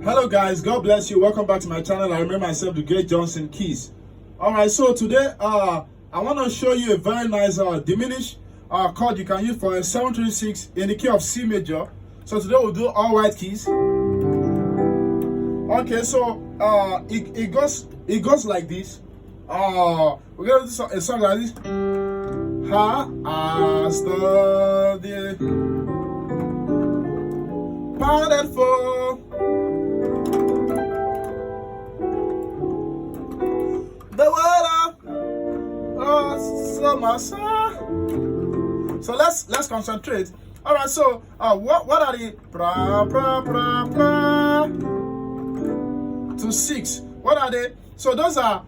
Hello guys, God bless you. Welcome back to my channel. I remember myself, the great Johnsonkeyz. Alright, so today I want to show you a very nice diminished chord you can use for a 736 in the key of C major. So today we'll do all white keys. Okay, so it goes like this. We're gonna do a song like this. Ha study pounded for the word of summer. So let's concentrate. All right. So what are the pra to 6? What are they? So those are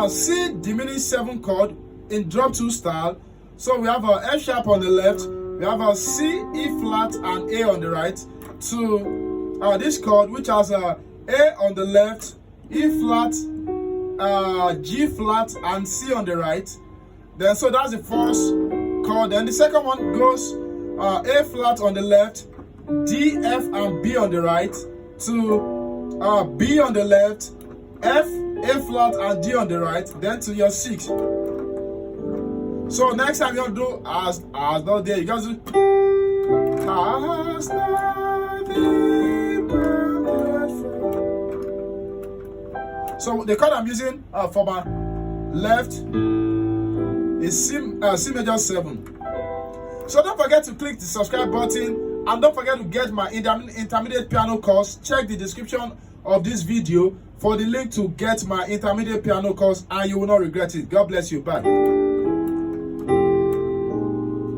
C diminished 7 chord in drop 2 style. So we have a F sharp on the left, we have a C, E flat, and A on the right. To this chord, which has a on the left, E flat, G flat, and C on the right. Then so that's the first chord. Then the second one goes A flat on the left, D, F, and B on the right. To B on the left, F, A flat, and D on the right. Then to your 6. So next time you're gonna do as not there, you guys do so the chord I'm using for my left is C major 7. So don't forget to click the subscribe button, and don't forget to get my intermediate piano course. Check the description of this video for the link to get my intermediate piano course, and you will not regret it. God bless you. Bye.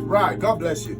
Right, God bless you.